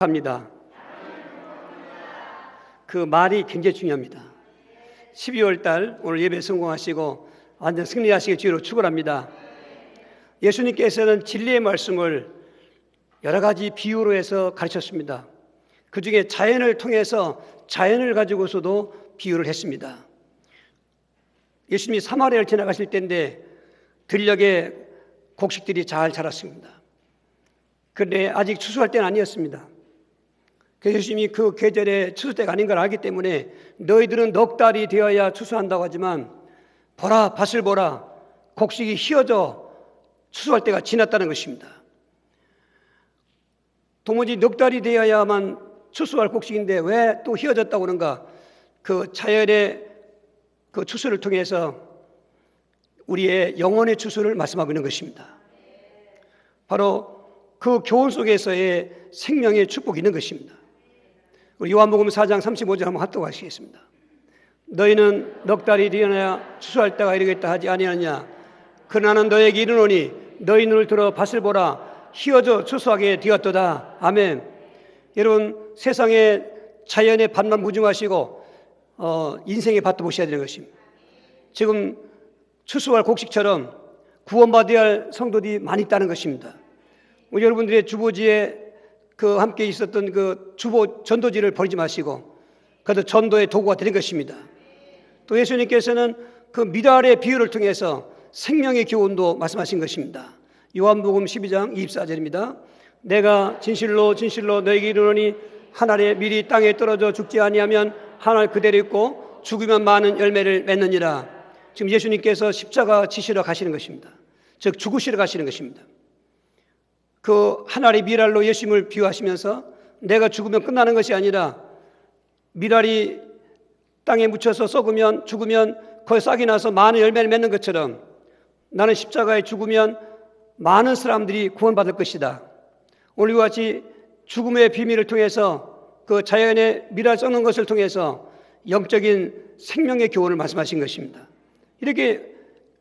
합니다. 그 말이 굉장히 중요합니다. 12월 달 오늘 예배 성공하시고 완전 승리하시길 주로 축원합니다. 예수님께서는 진리의 말씀을 여러 가지 비유로 해서 가르쳤습니다. 그 중에 자연을 통해서 자연을 가지고서도 비유를 했습니다. 예수님이 사마리아를 지나가실 때인데 들녘에 곡식들이 잘 자랐습니다. 그런데 아직 추수할 때는 아니었습니다. 그래서 예수님이 그 계절에 추수 때가 아닌 걸 알기 때문에 너희들은 넉 달이 되어야 추수한다고 하지만 보라, 밭을 보라, 곡식이 휘어져 추수할 때가 지났다는 것입니다. 도무지 넉 달이 되어야만 추수할 곡식인데 왜 또 휘어졌다고 그런가? 그 자연의 그 추수를 통해서 우리의 영혼의 추수를 말씀하고 있는 것입니다. 바로 그 교훈 속에서의 생명의 축복이 있는 것입니다. 우리 요한복음 4장 35절 한번 합독하시겠습니다. 너희는 넉 달이 되어야 추수할 때가 이르겠다 하지 아니하느냐? 그러나 너에게 이르노니 너희 눈을 들어 밭을 보라, 휘어져 추수하게 되었도다. 아멘. 여러분, 세상에 자연의 밭만 무증하시고 인생의 밭도 보셔야 되는 것입니다. 지금 추수할 곡식처럼 구원받아야 할 성도들이 많이 있다는 것입니다. 우리 여러분들의 주보지에 그 함께 있었던 그 주보 전도지를 버리지 마시고 그래도 전도의 도구가 되는 것입니다. 또 예수님께서는 그 미랄의 비유를 통해서 생명의 교훈도 말씀하신 것입니다. 요한복음 12장 24절입니다. 내가 진실로 진실로 너에게 이르노니 한 알의 밀이 땅에 떨어져 죽지 아니하면 한 알 그대로 있고 죽으면 많은 열매를 맺느니라. 지금 예수님께서 십자가 지시러 가시는 것입니다. 즉 죽으시러 가시는 것입니다. 그 한 알의 밀알로 예수님을 비유하시면서 내가 죽으면 끝나는 것이 아니라 밀알이 땅에 묻혀서 썩으면 죽으면 거기 싹이 나서 많은 열매를 맺는 것처럼 나는 십자가에 죽으면 많은 사람들이 구원받을 것이다. 오늘 이와 같이 죽음의 비밀을 통해서 그 자연의 밀알 썩는 것을 통해서 영적인 생명의 교훈을 말씀하신 것입니다. 이렇게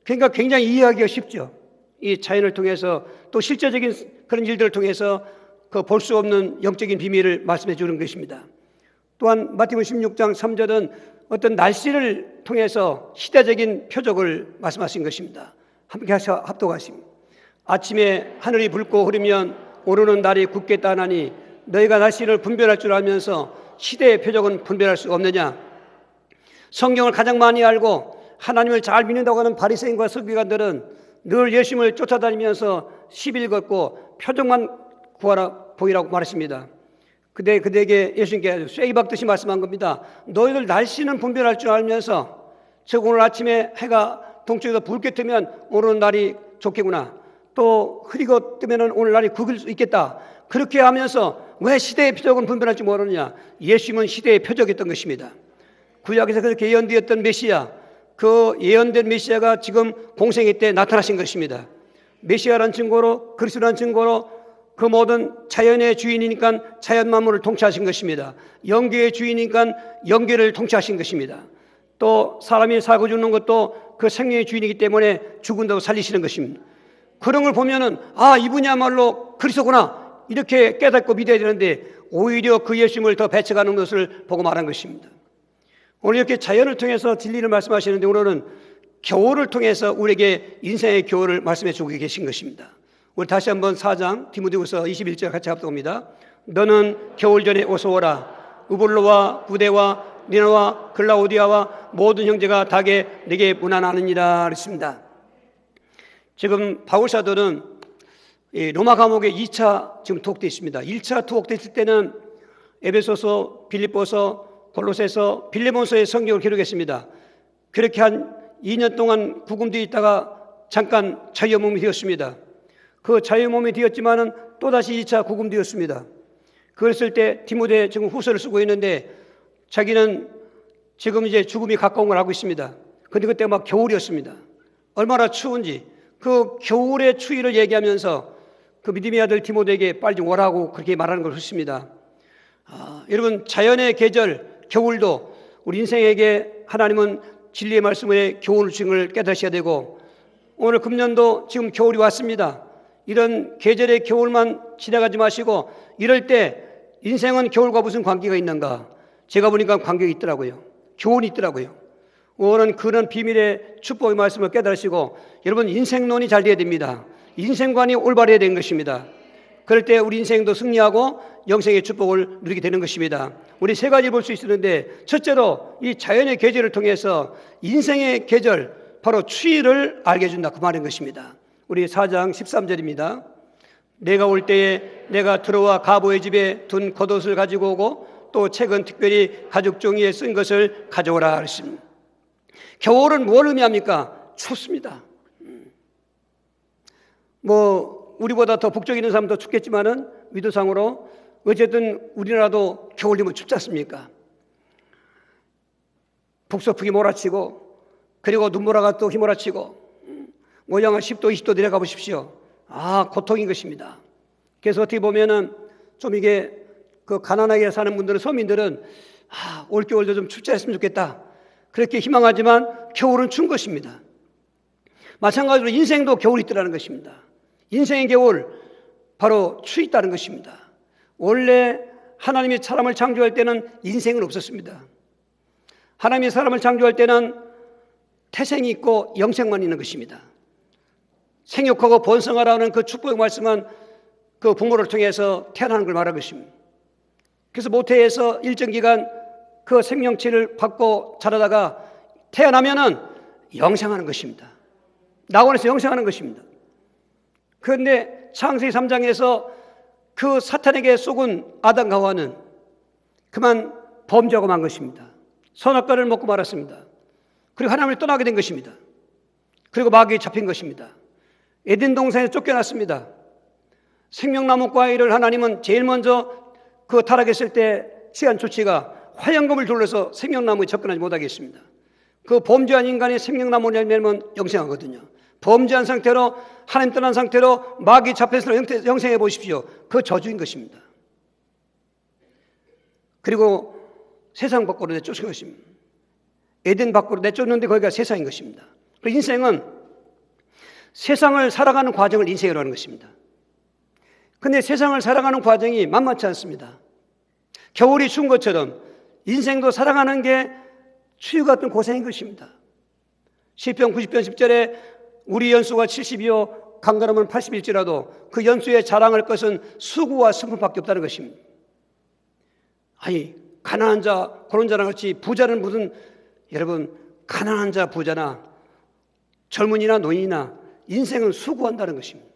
그러니까 굉장히 이해하기가 쉽죠. 이 자연을 통해서 또 실제적인 그런 일들을 통해서 그 볼 수 없는 영적인 비밀을 말씀해 주는 것입니다. 또한 마태복음 16장 3절은 어떤 날씨를 통해서 시대적인 표적을 말씀하신 것입니다. 함께 하셔 합독하십니다. 아침에 하늘이 붉고 흐르면 오르는 날이 굳겠다 하나니 너희가 날씨를 분별할 줄 알면서 시대의 표적은 분별할 수 없느냐? 성경을 가장 많이 알고 하나님을 잘 믿는다고 하는 바리새인과 서기관들은 늘 예수님을 쫓아다니면서 시비를 걷고 표적만 구하라 보이라고 말했습니다. 그대에게 예수님께 쇠기 박듯이 말씀한 겁니다. 너희들 날씨는 분별할 줄 알면서 즉 오늘 아침에 해가 동쪽에서 붉게 뜨면 오르는 날이 좋겠구나. 또 흐리고 뜨면 오늘 날이 구길 수 있겠다. 그렇게 하면서 왜 시대의 표적은 분별할 줄 모르느냐? 예수님은 시대의 표적이었던 것입니다. 구약에서 그렇게 예언되었던 메시아, 그 예언된 메시아가 지금 공생애 때 나타나신 것입니다. 메시아라는 증거로, 그리스도라는 증거로 그 모든 자연의 주인이니까 자연 만물을 통치하신 것입니다. 영계의 주인이니까 영계를 통치하신 것입니다. 또 사람이 살고 죽는 것도 그 생명의 주인이기 때문에 죽은다고 살리시는 것입니다. 그런 걸 보면은 이분이야말로 그리스도구나 이렇게 깨닫고 믿어야 되는데 오히려 그 예수님을 더 배척하는 것을 보고 말한 것입니다. 오늘 이렇게 자연을 통해서 진리를 말씀하시는데 오늘은 교훈을 통해서 우리에게 인생의 교훈을 말씀해 주고 계신 것입니다. 우리 다시 한번 4장 디모데후서 21절 같이 합독합니다. 너는 겨울 전에 어서 오라. 우볼로와 부데와 니나와 글라우디아와 모든 형제가 닭에 내게 문안하느니라 그랬습니다. 지금 바울사도는 로마 감옥에 2차 지금 투옥되어 있습니다. 1차 투옥됐을 때는 에베소서, 빌립보서, 골로새서, 빌레몬서의 성경을 기록했습니다. 그렇게 한 2년 동안 구금되어 있다가 잠깐 자유의 몸이 되었습니다. 그 자유의 몸이 되었지만은 또다시 2차 구금되었습니다. 그랬을 때 디모데 지금 후서를 쓰고 있는데 자기는 지금 이제 죽음이 가까운 걸 알고 있습니다. 그런데 그때 막 겨울이었습니다. 얼마나 추운지 그 겨울의 추위를 얘기하면서 그 믿음의 아들 디모데에게 빨리 좀 오라고 그렇게 말하는 걸 했습니다. 여러분 자연의 계절 겨울도 우리 인생에게 하나님은 진리의 말씀의 교훈을 주신 걸 깨닫으셔야 되고 오늘 금년도 지금 겨울이 왔습니다. 이런 계절의 겨울만 지나가지 마시고 이럴 때 인생은 겨울과 무슨 관계가 있는가? 제가 보니까 관계가 있더라고요. 교훈이 있더라고요. 오늘은 그런 비밀의 축복의 말씀을 깨달으시고 여러분 인생론이 잘 돼야 됩니다. 인생관이 올바르야 되는 것입니다. 그럴 때 우리 인생도 승리하고 영생의 축복을 누리게 되는 것입니다. 우리 세 가지 볼 수 있었는데 첫째로 이 자연의 계절을 통해서 인생의 계절 바로 추위를 알게 해준다 그 말인 것입니다. 우리 4장 13절입니다. 내가 올 때에 내가 들어와 가보의 집에 둔 겉옷을 가지고 오고 또 책은 특별히 가죽 종이에 쓴 것을 가져오라 그랬습니다. 겨울은 뭘 의미합니까? 춥습니다. 우리보다 더 북쪽에 있는 사람도 춥겠지만은 위도상으로 어쨌든 우리나라도 겨울 되면 춥지 않습니까? 북서풍이 몰아치고 그리고 눈보라가 또 휘몰아치고 영하 10도 20도 내려가 보십시오. 고통인 것입니다. 그래서 어떻게 보면은 좀 이게 그 가난하게 사는 분들은 서민들은 올겨울도 좀 춥지 않았으면 좋겠다 그렇게 희망하지만 겨울은 추운 것입니다. 마찬가지로 인생도 겨울이 있다는 것입니다. 인생의 겨울 바로 추위 있다는 것입니다. 원래 하나님이 사람을 창조할 때는 인생은 없었습니다. 하나님이 사람을 창조할 때는 태생이 있고 영생만 있는 것입니다. 생육하고 번성하라는 그 축복의 말씀은 그 부모를 통해서 태어나는 걸 말하는 것입니다. 그래서 모태에서 일정 기간 그 생명체를 받고 자라다가 태어나면은 영생하는 것입니다. 낙원에서 영생하는 것입니다. 그런데 창세기 3장에서 그 사탄에게 속은 아담과 하와는 그만 범죄하고 만 것입니다. 선악과를 먹고 말았습니다. 그리고 하나님을 떠나게 된 것입니다. 그리고 마귀에 잡힌 것입니다. 에덴 동산에서 쫓겨났습니다. 생명나무 과일을 하나님은 제일 먼저 그 타락했을 때 취한 조치가 화영검을 둘러서 생명나무에 접근하지 못하게 했습니다. 그 범죄한 인간이 생명나무를 열매면 영생하거든요. 범죄한 상태로 하나님 떠난 상태로 마귀 잡혀서 영생해 보십시오. 그 저주인 것입니다. 그리고 세상 밖으로 내쫓은 것입니다. 에덴 밖으로 내쫓는데 거기가 세상인 것입니다. 인생은 세상을 살아가는 과정을 인생이라고 하는 것입니다. 그런데 세상을 살아가는 과정이 만만치 않습니다. 겨울이 추운 것처럼 인생도 살아가는 게 추위 같은 고생인 것입니다. 시편 90편 10절에 우리 연수가 70이요 강건하면 80일지라도 그 연수에 자랑할 것은 수고와 슬픔밖에 없다는 것입니다. 가난한 자 그런 자랑 같이 부자는 무슨 여러분 가난한 자 부자나 젊은이나 노인이나 인생은 수고한다는 것입니다.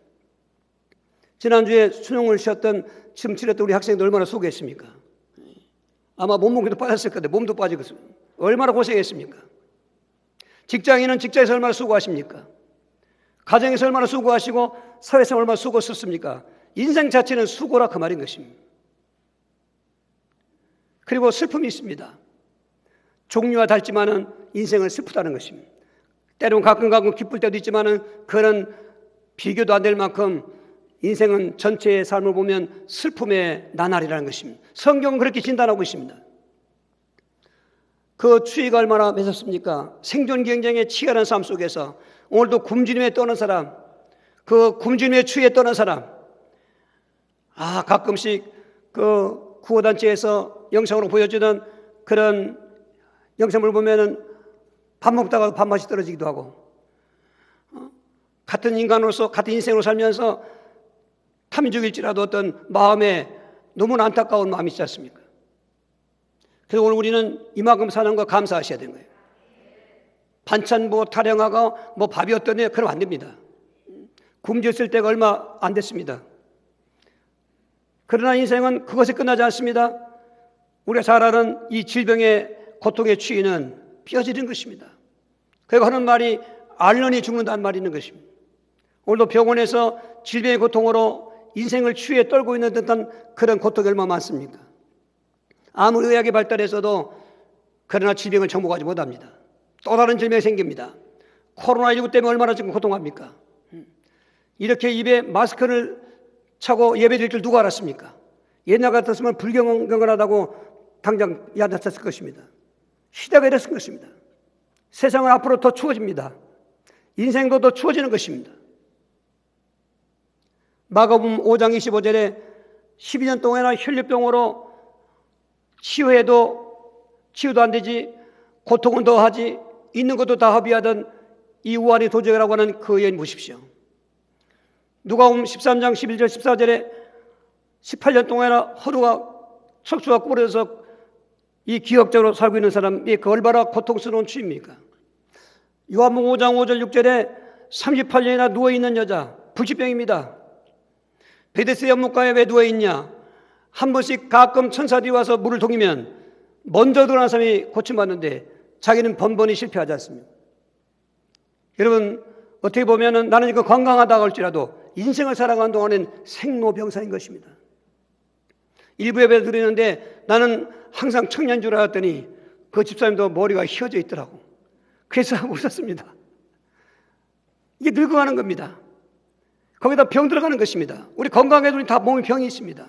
지난주에 수능을 쉬었던 지금 치렀던 우리 학생들 얼마나 수고했습니까? 아마 몸무게도 빠졌을 건데 몸도 빠지고 얼마나 고생했습니까? 직장인은 직장에서 얼마나 수고하십니까? 가정에서 얼마나 수고하시고 사회에서 얼마나 수고 썼습니까? 인생 자체는 수고라 그 말인 것입니다. 그리고 슬픔이 있습니다. 종류와 닮지만은 인생은 슬프다는 것입니다. 때로는 가끔 기쁠 때도 있지만은 그런 비교도 안 될 만큼 인생은 전체의 삶을 보면 슬픔의 나날이라는 것입니다. 성경은 그렇게 진단하고 있습니다. 그 추위가 얼마나 매섭습니까? 생존 경쟁의 치열한 삶 속에서 오늘도 굶주림에 떠는 사람, 그 굶주림의 추위에 떠는 사람, 가끔씩 그 구호단체에서 영상으로 보여주는 그런 영상을 보면은 밥 먹다가 밥맛이 떨어지기도 하고, 같은 인간으로서 같은 인생으로 살면서 탐이 죽일지라도 어떤 마음에 너무나 안타까운 마음이 있지 않습니까? 그래서 오늘 우리는 이만큼 사는 거 감사하셔야 되는 거예요. 반찬 타령하고 밥이 어떠네 그러면 안 됩니다. 굶주렸을 때가 얼마 안 됐습니다. 그러나 인생은 그것에 끝나지 않습니다. 우리가 잘 아는 이 질병의 고통의 추위는 뼈저린 것입니다. 그리고 하는 말이 알런이 죽는다는 말이 있는 것입니다. 오늘도 병원에서 질병의 고통으로 인생을 추위에 떨고 있는 듯한 그런 고통이 얼마나 많습니까? 아무리 의학이 발달해서도 그러나 질병을 정복하지 못합니다. 또 다른 질병이 생깁니다. 코로나19 때문에 얼마나 지금 고통합니까? 이렇게 입에 마스크를 차고 예배드릴 줄 누가 알았습니까? 옛날 같았으면 불경건하다고 당장 야단쳤을 것입니다. 시대가 이랬을 것입니다. 세상은 앞으로 더 추워집니다. 인생도 더 추워지는 것입니다. 마가복음 5장 25절에 12년 동안이나 혈류병으로 치유도 안 되지, 고통은 더 하지, 있는 것도 다 허비하던 이 우한의 도적이라고 하는 그 여인 보십시오. 누가복음 13장 11절 14절에 18년 동안이나 허루가 척추가 꼬려서 이 기억적으로 살고 있는 사람이 그 얼마나 고통스러운 추입니까? 요한복음 5장 5절 6절에 38년이나 누워있는 여자, 불치병입니다. 베데스다 연못가에 왜 누워있냐? 한 번씩 가끔 천사들이 와서 물을 동이면 먼저 들어간 사람이 고침받는데 자기는 번번이 실패하지 않습니다. 여러분, 어떻게 보면 나는 이거 건강하다고 할지라도 인생을 살아가는 동안엔 생로병사인 것입니다. 일부 예배 드리는데 나는 항상 청년인 줄 알았더니 그 집사님도 머리가 휘어져 있더라고. 그래서 웃었습니다. 이게 늙어가는 겁니다. 거기다 병 들어가는 것입니다. 우리 건강해도 다 몸에 병이 있습니다.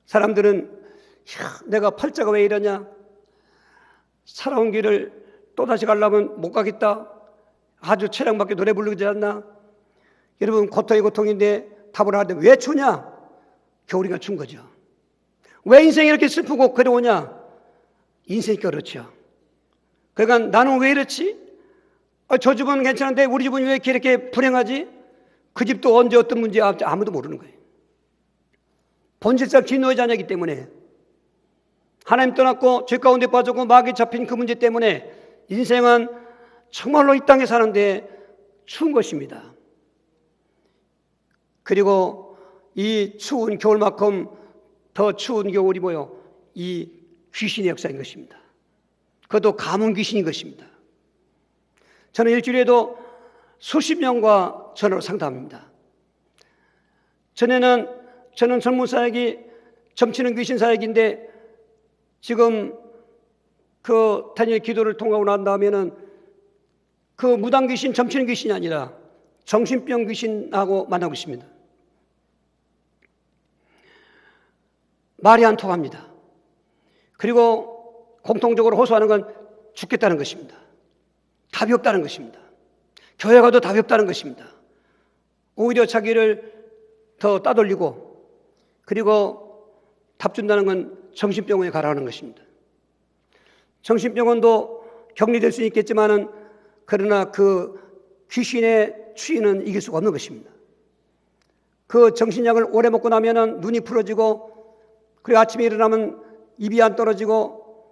사람들은 내가 팔자가 왜 이러냐? 살아온 길을 또다시 가려면 못 가겠다. 아주 체량밖에 노래 부르지 않나? 여러분, 고통이 고통인데 답을 하는데 왜 추냐? 겨울이가 춘 거죠. 왜 인생이 이렇게 슬프고 괴로우냐? 인생이 그렇죠. 그러니까 나는 왜 이렇지? 저 집은 괜찮은데 우리 집은 왜 이렇게 불행하지? 그 집도 언제 어떤 문제 아무도 모르는 거예요. 본질상 진노의 자녀이기 때문에 하나님 떠났고 죄 가운데 빠졌고 마귀에 잡힌 그 문제 때문에 인생은 정말로 이 땅에 사는데 추운 것입니다. 그리고 이 추운 겨울만큼 더 추운 겨울이 뭐요? 이 귀신의 역사인 것입니다. 그것도 가문 귀신인 것입니다. 저는 일주일에도 수십 명과 전화로 상담합니다. 저는 전문 사역이 점치는 귀신 사역인데 지금 그 단일 기도를 통하고 난 다음에는 그 무당 귀신, 점치는 귀신이 아니라 정신병 귀신하고 만나고 있습니다. 말이 안 통합니다. 그리고 공통적으로 호소하는 건 죽겠다는 것입니다. 답이 없다는 것입니다. 교회 가도 답이 없다는 것입니다. 오히려 자기를 더 따돌리고 그리고 답 준다는 건 정신병원에 가라는 것입니다. 정신병원도 격리될 수 있겠지만은 그러나 그 귀신의 추위는 이길 수가 없는 것입니다. 그 정신약을 오래 먹고 나면은 눈이 풀어지고 그리고 아침에 일어나면 입이 안 떨어지고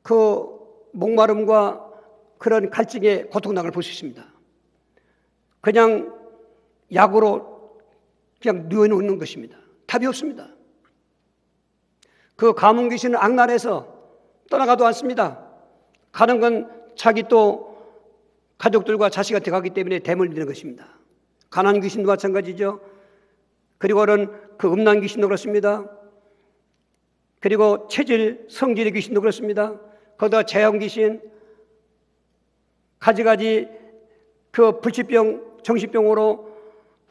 그 목마름과 그런 갈증의 고통당을 볼 수 있습니다. 그냥 약으로 그냥 누워놓는 것입니다. 답이 없습니다. 그 가문 귀신은 악랄해서 떠나가도 않습니다. 가는 건 자기 또 가족들과 자식한테 가기 때문에 대물리는 것입니다. 가난 귀신도 마찬가지죠. 그리고는 그 음란 귀신도 그렇습니다. 그리고 체질, 성질의 귀신도 그렇습니다. 거기다 재형 귀신, 가지가지 그 불치병, 정신병으로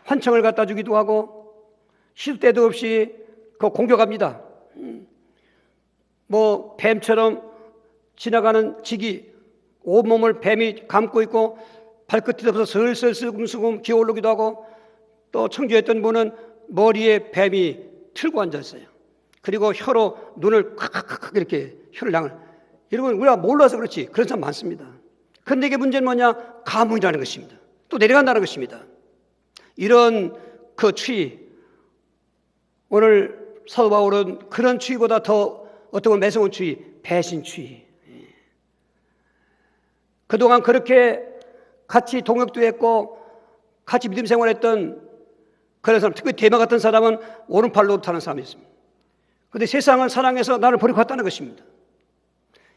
환청을 갖다 주기도 하고 시도 때도 없이 그 공격합니다. 뭐 뱀처럼 지나가는 지기, 온몸을 뱀이 감고 있고 발끝이 없어서 슬슬 슬금슬금 기어오르기도 하고 또 청주했던 분은 머리에 뱀이 틀고 앉았어요. 그리고 혀로 눈을 콱콱콱 이렇게 혀를 여러분 우리가 몰라서 그렇지 그런 사람 많습니다. 그런데 이게 문제는 뭐냐? 가문이라는 것입니다. 또 내려간다는 것입니다. 이런 그 추위, 오늘 사도 바울은 그런 추위보다 더 어떤 건 매서운 추위, 배신 추위. 그동안 그렇게 같이 동역도 했고 같이 믿음 생활했던 그런 사람, 특히 대마 같은 사람은 오른팔로 타는 사람이 있습니다. 그런데 세상을 사랑해서 나를 버리고 갔다는 것입니다.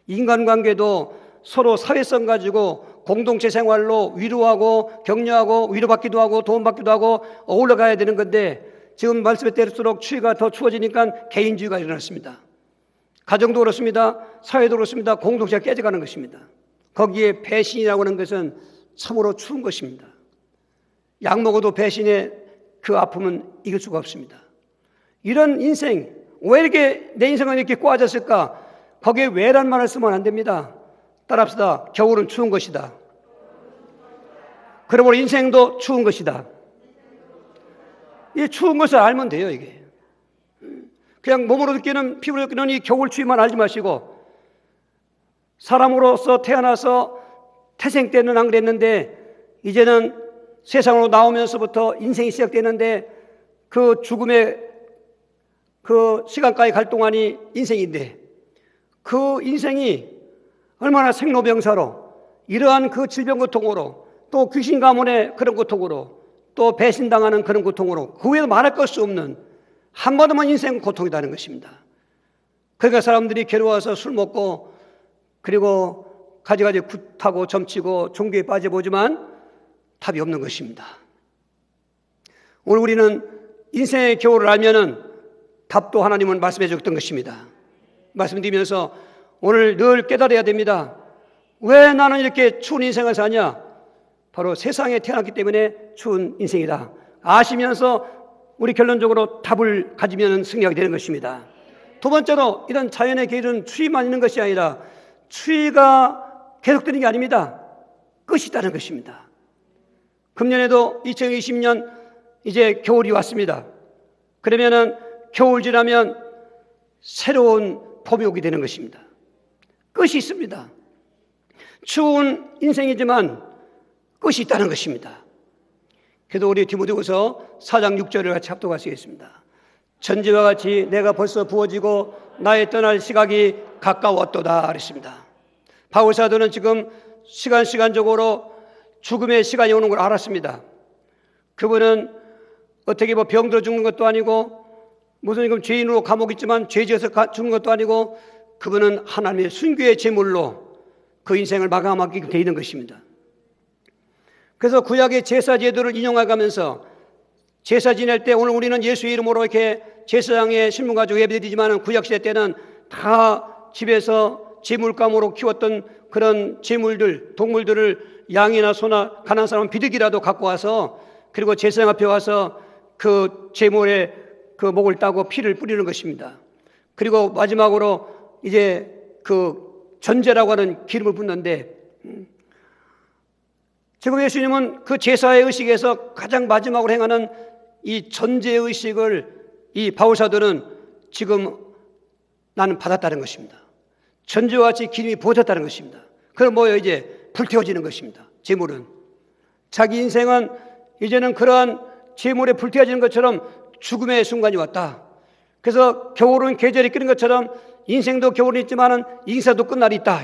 인간관계도 서로 사회성 가지고 공동체 생활로 위로하고 격려하고 위로받기도 하고 도움받기도 하고 어울러가야 되는 건데 지금 말씀에 따를수록 추위가 더 추워지니까 개인주의가 일어났습니다. 가정도 그렇습니다. 사회도 그렇습니다. 공동체가 깨져가는 것입니다. 거기에 배신이라고 하는 것은 참으로 추운 것입니다. 약 먹어도 배신의 그 아픔은 이길 수가 없습니다. 이런 인생, 왜 이렇게 내 인생은 이렇게 꼬아졌을까? 거기에 왜란 말을 쓰면 안 됩니다. 따라합시다. 겨울은 추운 것이다. 그러므로 인생도 추운 것이다. 이 추운 것을 알면 돼요, 이게. 그냥 몸으로 느끼는, 피부로 느끼는 이 겨울 추위만 알지 마시고, 사람으로서 태어나서 태생 때는 안 그랬는데 이제는 세상으로 나오면서부터 인생이 시작되는데 그 죽음의 그 시간까지 갈 동안이 인생인데, 그 인생이 얼마나 생로병사로, 이러한 그 질병 고통으로, 또 귀신 가문의 그런 고통으로, 또 배신당하는 그런 고통으로, 그 외에도 말할 것수 없는 한 번만 인생 고통이라는 것입니다. 그러니까 사람들이 괴로워서 술 먹고, 그리고 가지가지 굿하고 점치고 종교에 빠져보지만 답이 없는 것입니다. 오늘 우리는 인생의 겨울을 알면은 답도 하나님은 말씀해 줬던 것입니다. 말씀드리면서 오늘 늘 깨달아야 됩니다. 왜 나는 이렇게 추운 인생을 사냐? 바로 세상에 태어났기 때문에 추운 인생이다. 아시면서 우리 결론적으로 답을 가지면 승리하게 되는 것입니다. 두 번째로, 이런 자연의 계율은 추위만 있는 것이 아니라 추위가 계속되는 게 아닙니다. 끝이 있다는 것입니다. 금년에도 2020년 이제 겨울이 왔습니다. 그러면은 겨울 지나면 새로운 봄이 오게 되는 것입니다. 끝이 있습니다. 추운 인생이지만 끝이 있다는 것입니다. 그래도 우리 디모데후서 4장 6절을 같이 합독하시겠습니다. 전지와 같이 내가 벌써 부어지고 나의 떠날 시각이 가까웠도다 그랬습니다. 바울 사도는 지금 시간적으로 죽음의 시간이 오는 걸 알았습니다. 그분은 어떻게 병들어 죽는 것도 아니고, 무슨 지금 죄인으로 감옥에 있지만 죄지어서 죽는 것도 아니고, 그분은 하나님의 순교의 제물로 그 인생을 마감하게 되어 있는 것입니다. 그래서 구약의 제사 제도를 인용해가면서 제사 지낼 때, 오늘 우리는 예수의 이름으로 이렇게 제사장의 신분 가지고 예배드리지만, 구약시대 때는 다 집에서 제물감으로 키웠던 그런 제물들, 동물들을 양이나 소나 가난한 사람은 비둘기라도 갖고 와서, 그리고 제사장 앞에 와서 그 제물에 그 목을 따고 피를 뿌리는 것입니다. 그리고 마지막으로 이제 그 전제라고 하는 기름을 붓는데, 지금 예수님은 그 제사의 의식에서 가장 마지막으로 행하는 이 전제 의식을 이 바울사도는 지금 나는 받았다는 것입니다. 전제와 같이 기름이 부어졌다는 것입니다. 그럼 뭐예요? 이제 불태워지는 것입니다. 제물은, 자기 인생은 이제는 그러한 제물에 불태워지는 것처럼 죽음의 순간이 왔다. 그래서 겨울은 계절이 끓는 것처럼 인생도 겨울이 있지만은 인사도 끝날이 있다.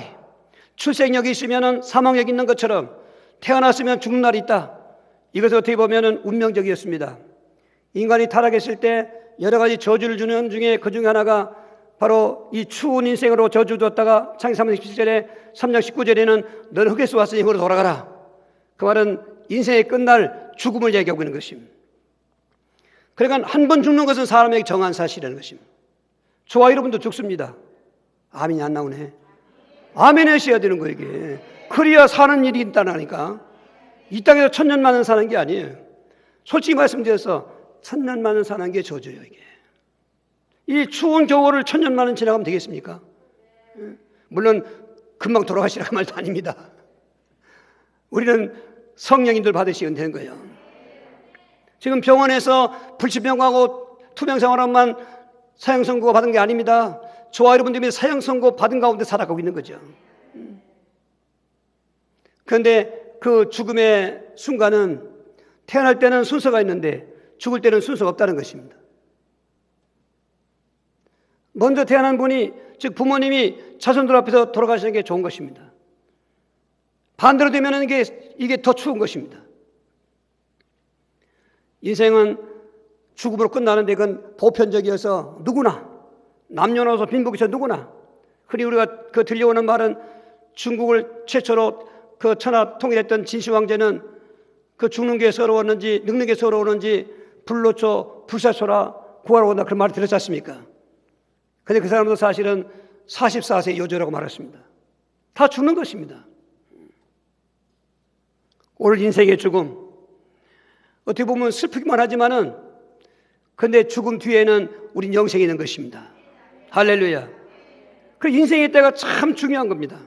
출생력이 있으면은 사망력이 있는 것처럼 태어났으면 죽는 날이 있다. 이것을 어떻게 보면은 운명적이었습니다. 인간이 타락했을 때 여러 가지 저주를 주는 중에 그 중에 하나가 바로 이 추운 인생으로 저주 줬다가 창세기 3장 17절에 3장 19절에는 너는 흙에서 왔으니 흙으로 돌아가라. 그 말은 인생의 끝날 죽음을 얘기하고 있는 것입니다. 그러니까 한 번 죽는 것은 사람에게 정한 사실이라는 것입니다. 저와 여러분도 죽습니다. 아멘이 안 나오네. 아멘 하셔야 되는 거예요, 이게. 그래야 사는 일이 있다니까. 이 땅에서 천년만년 사는 게 아니에요. 솔직히 말씀드려서 천년만년 사는 게 저주예요, 이게. 이 추운 겨울을 천년만년 지나가면 되겠습니까? 물론 금방 돌아가시라는 말도 아닙니다. 우리는 성령님들 받으시면 되는 거예요. 지금 병원에서 불치병하고 투병생활만 사형선고 받은 게 아닙니다. 저와 여러분들이 사형선고 받은 가운데 살아가고 있는 거죠. 그런데 그 죽음의 순간은 태어날 때는 순서가 있는데 죽을 때는 순서가 없다는 것입니다. 먼저 태어난 분이, 즉 부모님이 자손들 앞에서 돌아가시는 게 좋은 것입니다. 반대로 되면 이게 더 추운 것입니다. 인생은 죽음으로 끝나는데 그건 보편적이어서 누구나, 남녀노소 빈부귀천 누구나. 그리고 우리가 그 들려오는 말은 중국을 최초로 그 천하 통일했던 진시황제는 그 죽는 게 서러웠는지 늙는 게 서러웠는지 불로초 불사초라 구하러 온다, 그런 말을 들었지 않습니까? 근데 그 사람도 사실은 44세 여조라고 말했습니다. 다 죽는 것입니다. 오늘 인생의 죽음, 어떻게 보면 슬프기만 하지만은, 근데 죽음 뒤에는 우린 영생이 있는 것입니다. 할렐루야. 그 인생의 때가 참 중요한 겁니다.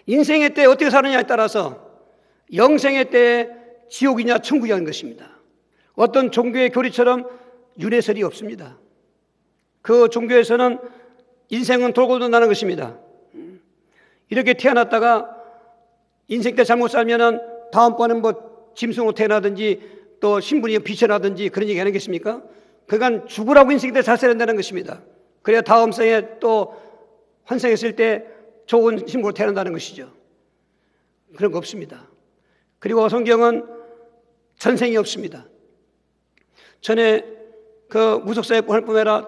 인생의 때 어떻게 사느냐에 따라서 영생의 때에 지옥이냐 천국이냐는 것입니다. 어떤 종교의 교리처럼 윤회설이 없습니다. 그 종교에서는 인생은 돌고 돈다는 것입니다. 이렇게 태어났다가 인생 때 잘못 살면은 다음번은 뭐 짐승으로 태어나든지 또 신분이 비천하든지 그런 얘기 아니겠습니까? 그러니까 죽으라고 인생 때 잘 살아야 된다는 것입니다. 그래야 다음 생에 또 환생했을 때 좋은 신분으로 태어난다는 것이죠. 그런 거 없습니다. 그리고 성경은 전생이 없습니다. 전에 그 무속사역 할 뿐만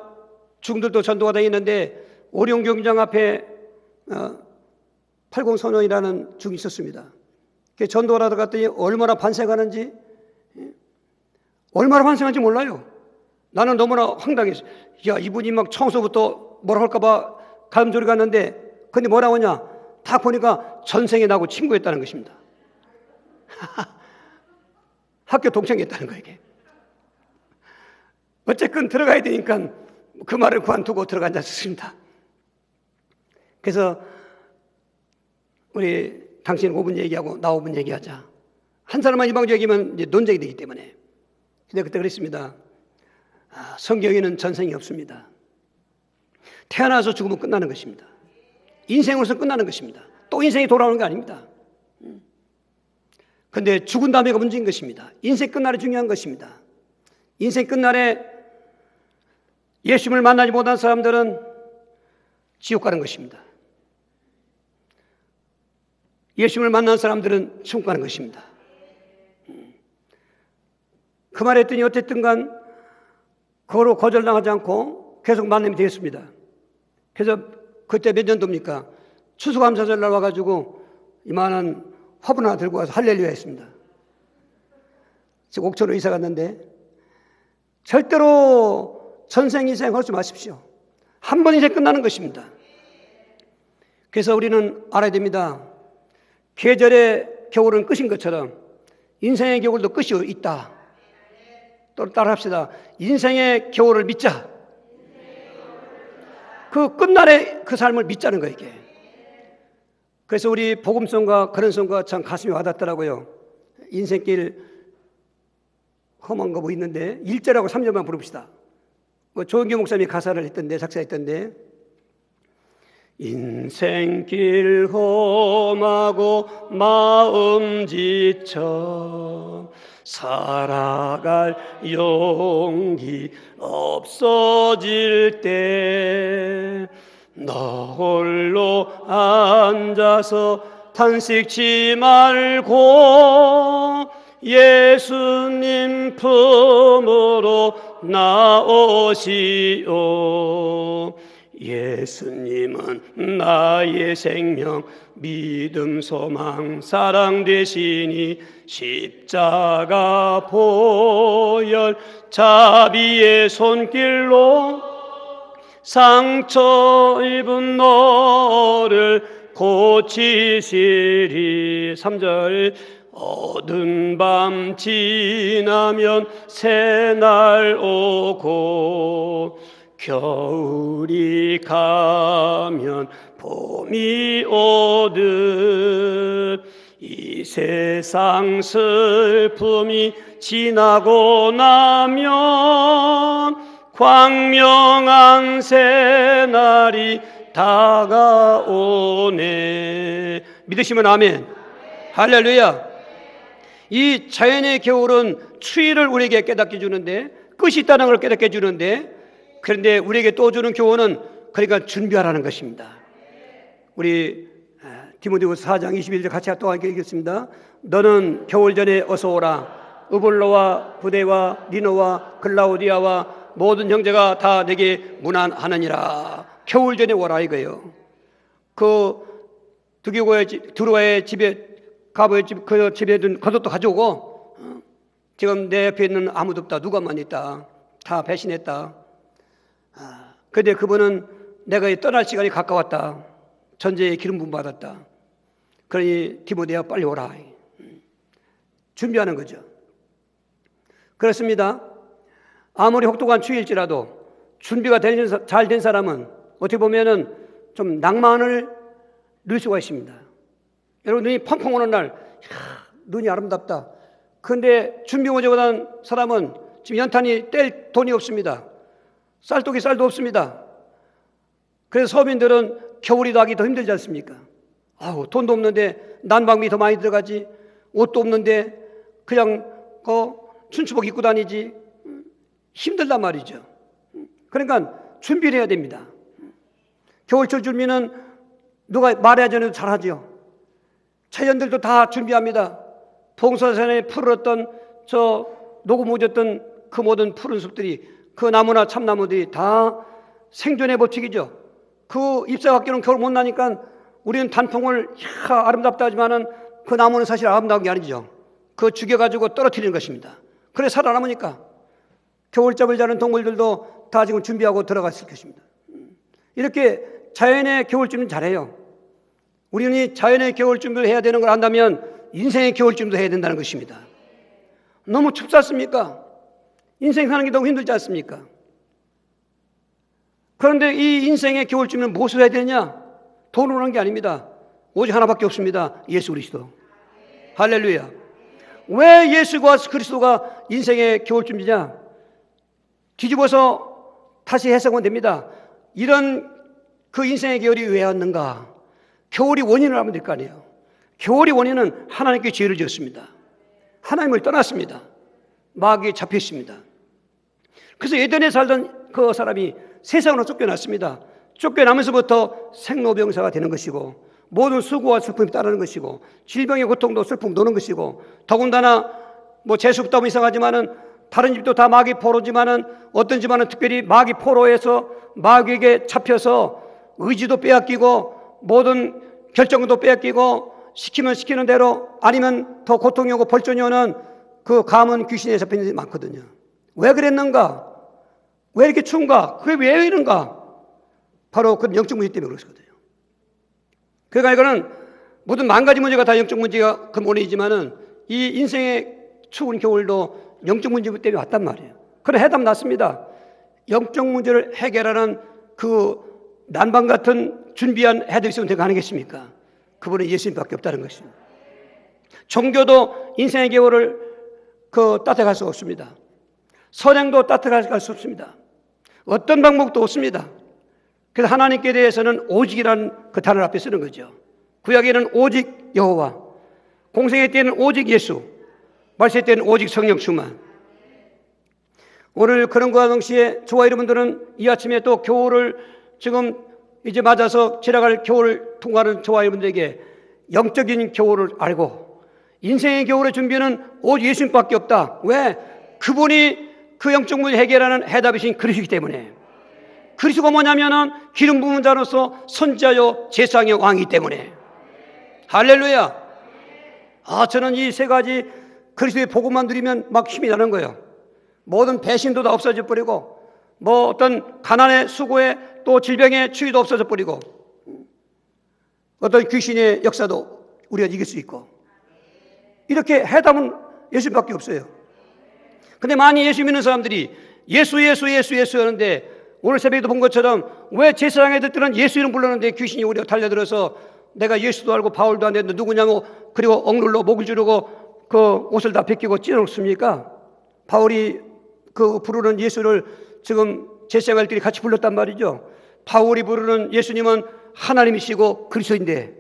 중들도 전도가 다니는데 오룡경장 앞에 80선원이라는 중이 있었습니다. 전도를 하러 갔더니 얼마나 반성하는지 몰라요. 나는 너무나 황당했어요. 야, 이분이 막 처음서부터 뭐라 할까봐 가슴졸이 갔는데 근데 뭐라고 하냐? 다 보니까 전생에 나하고 친구였다는 것입니다. 학교 동창이었다는 거예요. 이게. 어쨌든 들어가야 되니까 그 말을 그만두고 들어간다 했습니다. 그래서 우리 당신 5분 얘기하고 나 5분 얘기하자. 한 사람만 이방주 얘기하면 이제 논쟁이 되기 때문에. 근데 그때 그랬습니다. 성경에는 전생이 없습니다. 태어나서 죽으면 끝나는 것입니다. 인생으로서 끝나는 것입니다. 또 인생이 돌아오는 게 아닙니다. 그런데 죽은 다음에가 문제인 것입니다. 인생 끝날이 중요한 것입니다. 인생 끝날에 예수님을 만나지 못한 사람들은 지옥 가는 것입니다. 예수님을 만난 사람들은 천국 가는 것입니다. 그 말 했더니 어쨌든 간 그거로 거절당하지 않고 계속 만남이 되었습니다. 그래서 그때 몇 년도입니까? 추수감사절날 와가지고 이만한 화분 하나 들고 와서 할렐루야 했습니다. 지금 옥천으로 이사 갔는데 절대로 전생 인생 하지 마십시오. 한 번 인생 끝나는 것입니다. 그래서 우리는 알아야 됩니다. 계절의 겨울은 끝인 것처럼 인생의 겨울도 끝이 있다. 또 따라합시다. 인생의 겨울을 믿자. 그 끝날의 그 삶을 믿자는 거예요, 이게. 그래서 우리 복음성과 그런 성과 참 가슴이 와닿더라고요. 인생길 험한 거 뭐 있는데 1절하고 3절만 부릅시다. 뭐 조은규 목사님이 가사를 했던데, 작사했던데, 인생길 험하고 마음 지쳐 살아갈 용기 없어질 때 너 홀로 앉아서 탄식치 말고 예수님 품으로 나오시오. 예수님은 나의 생명, 믿음, 소망, 사랑 되시니 십자가 보혈 자비의 손길로 상처 입은 너를 고치시리. 3절 어두운 밤 지나면 새날 오고 겨울이 가면 봄이 오듯 이 세상 슬픔이 지나고 나면 광명한 새날이 다가오네. 믿으시면 아멘. 할렐루야. 이 자연의 겨울은 추위를 우리에게 깨닫게 주는데, 끝이 있다는 걸 깨닫게 주는데, 그런데 우리에게 또 주는 교훈은 그러니까 준비하라는 것입니다. 우리 디모데후서 4장 21절 같이 또 함께 읽겠습니다. 너는 겨울 전에 어서 오라. 으볼로와 부데와 리노와 글라우디아와 모든 형제가 다 내게 문안하느니라. 겨울 전에 오라 이거예요. 그 두루와의 집에 가보의 집, 그 집에 둔 겉옷도 가져오고, 지금 내 옆에 있는 아무도 없다, 누가만 있다, 다 배신했다. 그런데 그분은 내가 떠날 시간이 가까웠다, 전제에 기름 부음 받았다. 그러니 디모데야 빨리 오라. 준비하는 거죠. 그렇습니다. 아무리 혹독한 추위일지라도 준비가 잘 된 사람은 어떻게 보면은 좀 낭만을 누릴 수가 있습니다. 여러분, 눈이 펑펑 오는 날, 눈이 아름답다. 그런데 준비 오지 못한 사람은 지금 연탄이 뗄 돈이 없습니다. 쌀독이 쌀도 없습니다. 그래서 서민들은 겨울이 나기 더 힘들지 않습니까? 아우, 돈도 없는데 난방비 더 많이 들어가지, 옷도 없는데 그냥 춘추복 입고 다니지. 힘들단 말이죠. 그러니까 준비를 해야 됩니다. 겨울철 준비는 누가 말해야 해도 잘하죠. 자연들도 다 준비합니다. 봉사산에 푸르렀던 저 녹아묻었던 그 모든 푸른 숲들이, 그 나무나 참나무들이 다 생존의 법칙이죠. 그 잎사귀는 겨울 못 나니까 우리는 단풍을 아름답다 하지만은 그 나무는 사실 아름다운 게 아니죠. 그거 죽여가지고 떨어뜨리는 것입니다. 그래 살아남으니까 겨울잠을 자는 동물들도 다 지금 준비하고 들어갔을 것입니다. 이렇게 자연의 겨울 준비는 잘해요. 우리는 자연의 겨울 준비를 해야 되는 걸 안다면 인생의 겨울 준비도 해야 된다는 것입니다. 너무 춥지 않습니까? 인생 사는 게 너무 힘들지 않습니까? 그런데 이 인생의 겨울 준비는 무엇을 해야 되느냐? 돈으로 하는 게 아닙니다. 오직 하나밖에 없습니다. 예수 그리스도. 할렐루야. 왜 예수가 그리스도가 인생의 겨울 준비냐? 뒤집어서 다시 해석하면 됩니다. 이런 그 인생의 겨울이 왜 왔는가? 겨울이 원인을 하면 될 거 아니에요. 겨울이 원인은 하나님께 죄를 지었습니다. 하나님을 떠났습니다. 마귀에 잡혔습니다. 그래서 예전에 살던 그 사람이 세상으로 쫓겨났습니다. 쫓겨나면서부터 생로병사가 되는 것이고, 모든 수고와 슬픔이 따르는 것이고, 질병의 고통도 슬픔 도는 것이고, 더군다나 재수없다면 이상하지만은 다른 집도 다 마귀 포로지만은 어떤 집안은 특별히 마귀 포로에서 마귀에게 잡혀서 의지도 빼앗기고 모든 결정도 빼앗기고, 시키면 시키는 대로, 아니면 더 고통이 오고 벌전이 오는 그 감은 귀신에 잡힌 일이 많거든요. 왜 그랬는가? 왜 이렇게 추운가? 그게 왜 이런가? 바로 그 영적 문제 때문에 그렇거든요. 그러니까 이거는 모든 만 가지 문제가 다 영적 문제가 근본이지만은 이 인생의 추운 겨울도 영적 문제 때문에 왔단 말이에요. 그래 해답 났습니다. 영적 문제를 해결하는 그 난방 같은 준비한 해답이 있으면 되가 아니겠습니까? 그분은 예수님밖에 없다는 것입니다. 종교도 인생의 겨울을 따뜻할 수 없습니다. 선행도 따뜻할 수 없습니다. 어떤 방법도 없습니다. 그래서 하나님께 대해서는 오직이라는 그 단어를 앞에 쓰는 거죠. 구약에는 오직 여호와, 공생의 때는 오직 예수, 말세 때는 오직 성령 충만. 오늘 그런 것과 동시에 저와 여러분들은 이 아침에 또 겨울을 지금 이제 맞아서 지나갈 겨울을 통과하는 저와 여러분들에게 영적인 겨울을 알고, 인생의 겨울의 준비는 오직 예수님밖에 없다. 왜? 그분이 그 영적 문제 해결하는 해답이신 그리스도이기 때문에. 그리스도가 뭐냐면은 기름 부은 자로서 선지자요 제사장의 왕이기 때문에. 할렐루야. 저는 이 세 가지 그리스도의 복음만 누리면 막 힘이 나는 거예요. 모든 배신도 다 없어져 버리고, 어떤 가난의 수고에 또 질병의 추위도 없어져 버리고, 어떤 귀신의 역사도 우리가 이길 수 있고, 이렇게 해답은 예수밖에 없어요. 근데 많이 예수 믿는 사람들이 예수 하는데, 오늘 새벽에도 본 것처럼 왜 제사장에 들 때는 예수 이름 불렀는데 귀신이 오히려 달려들어서 내가 예수도 알고 바울도 안 되는데 누구냐고, 그리고 억눌러 목을 주르고 그 옷을 다 벗기고 찢어놓습니까? 바울이 그 부르는 예수를 지금 제사장들이 같이 불렀단 말이죠. 바울이 부르는 예수님은 하나님이시고 그리스도인데,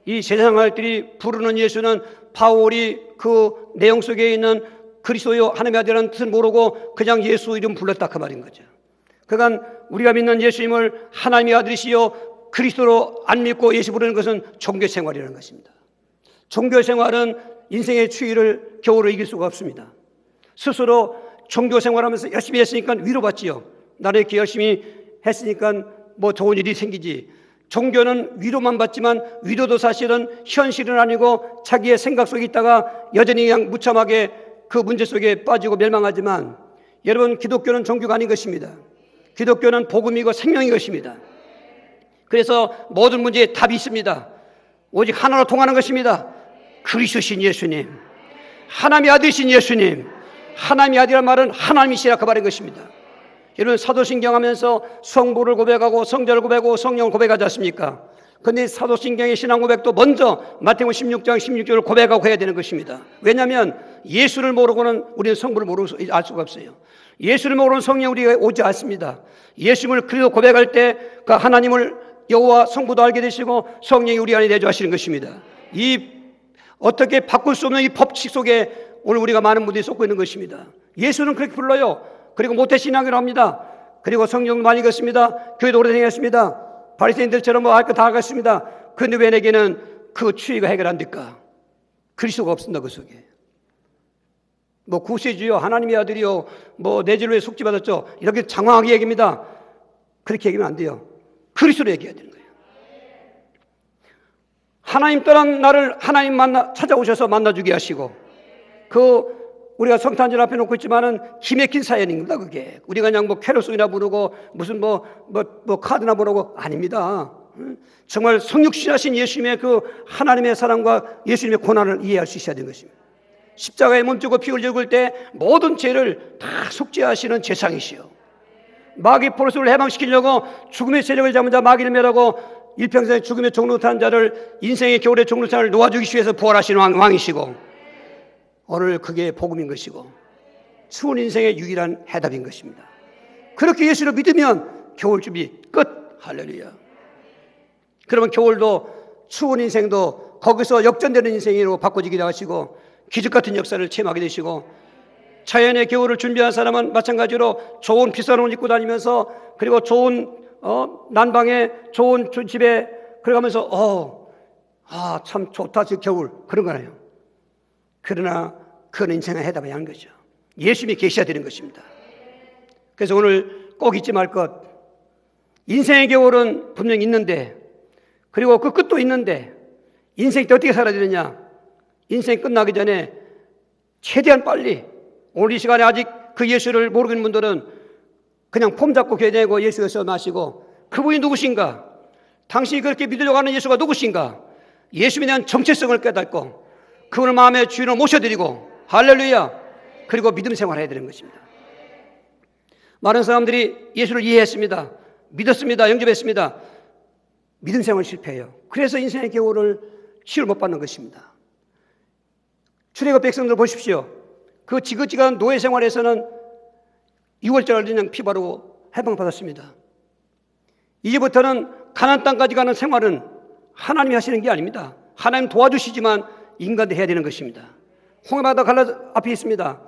이 제사장들이 부르는 예수는 바울이 그 내용 속에 있는 그리스도요 하나님의 아들이라는 뜻을 모르고 그냥 예수 이름 불렀다 그 말인 거죠. 그러니까 우리가 믿는 예수님을 하나님의 아들이시요 그리스도로 안 믿고 예수 부르는 것은 종교 생활이라는 것입니다. 종교 생활은 인생의 추위를 겨울을 이길 수가 없습니다. 스스로 종교 생활하면서 열심히 했으니까 위로받지요. 나는 이렇게 열심히 했으니까 좋은 일이 생기지. 종교는 위로만 받지만 위로도 사실은 현실은 아니고 자기의 생각 속에 있다가 여전히 그냥 무참하게 그 문제 속에 빠지고 멸망하지만, 여러분, 기독교는 종교가 아닌 것입니다. 기독교는 복음이고 생명인 것입니다. 그래서 모든 문제에 답이 있습니다. 오직 하나로 통하는 것입니다. 그리스도신 예수님, 하나님의 아들이신 예수님. 하나님의 아들이란 말은 하나님이시라 그 말인 것입니다. 여러분, 사도신경 하면서 성부를 고백하고 성자를 고백하고 성령을 고백하지 않습니까? 그런데 사도신경의 신앙 고백도 먼저 마태복음 16장 16절을 고백하고 해야 되는 것입니다. 왜냐하면 예수를 모르고는 우리는 성부를 모르고 알 수가 없어요. 예수를 모르는 성령 우리에게 오지 않습니다. 예수님을 그리스도 고백할 때 그 하나님을 여호와 성부도 알게 되시고 성령이 우리 안에 내주하시는 것입니다. 이 어떻게 바꿀 수 없는 이 법칙 속에 오늘 우리가 많은 분들이 쏟고 있는 것입니다. 예수는 그렇게 불러요. 그리고 모태신앙이라고 합니다. 그리고 성경 많이 읽었습니다. 교회도 오래 다녔습니다. 바리새인들처럼 뭐 할 거 다 알겠습니다. 그런데 왜 내게는 그 추위가 해결 안 될까? 그리스도가 없습니다. 그 속에. 뭐 구세주요, 하나님의 아들이요, 뭐 내 죄로 속죄받았죠. 이렇게 장황하게 얘기합니다. 그렇게 얘기하면 안 돼요. 그리스도로 얘기해야 되는 거예요. 하나님 떠난 나를 하나님 찾아오셔서 만나주게 하시고, 우리가 성탄절 앞에 놓고 있지만은 기맥힌 사연입니다. 그게 우리가 그냥 뭐 캐롤송이나 부르고 무슨 뭐 카드나 부르고 아닙니다. 정말 성육신하신 예수님의 그 하나님의 사랑과 예수님의 고난을 이해할 수 있어야 되는 것입니다. 십자가에 몸주고 피 흘릴 때 모든 죄를 다 속죄하시는 제상이시요. 마귀 포로스를 해방시키려고 죽음의 세력을 잡은 자 마귀를 멸하고 일평생 죽음의 종로 타는 자를 인생의 겨울의 종로 타는 놓아주기 위해서 부활하시는 왕이시고, 오늘 그게 복음인 것이고 추운 인생의 유일한 해답인 것입니다. 그렇게 예수를 믿으면 겨울 준비 끝. 할렐루야. 그러면 겨울도 추운 인생도 거기서 역전되는 인생으로 바꿔지기도 하시고 기적 같은 역사를 체험하게 되시고, 자연의 겨울을 준비한 사람은 마찬가지로 좋은 비싼 옷 입고 다니면서 그리고 좋은 난방에 좋은 집에 그러가면서 참 좋다 저 겨울 그런 거예요. 그러나 그건 인생의 해답이 아닌 거죠. 예수님이 계셔야 되는 것입니다. 그래서 오늘 꼭 잊지 말 것, 인생의 겨울은 분명히 있는데, 그리고 그 끝도 있는데 인생이 어떻게 살아야 되느냐. 인생이 끝나기 전에 최대한 빨리, 오늘 이 시간에 아직 그 예수를 모르는 분들은 그냥 폼 잡고 교회다니고 예수에서 마시고, 그분이 누구신가, 당신이 그렇게 믿으려고 하는 예수가 누구신가, 예수님에 대한 정체성을 깨닫고 그분을 마음의 주인으로 모셔드리고, 할렐루야, 그리고 믿음 생활을 해야 되는 것입니다. 많은 사람들이 예수를 이해했습니다. 믿었습니다. 영접했습니다. 믿음 생활 실패해요. 그래서 인생의 겨울을 치유를 못 받는 것입니다. 출애굽 백성들 보십시오. 그 지긋지긋한 노예 생활에서는 6월절 그냥 피 바르고 해방받았습니다. 이제부터는 가나안 땅까지 가는 생활은 하나님이 하시는 게 아닙니다. 하나님 도와주시지만 인간도 해야 되는 것입니다. 홍해바다 앞에 있습니다.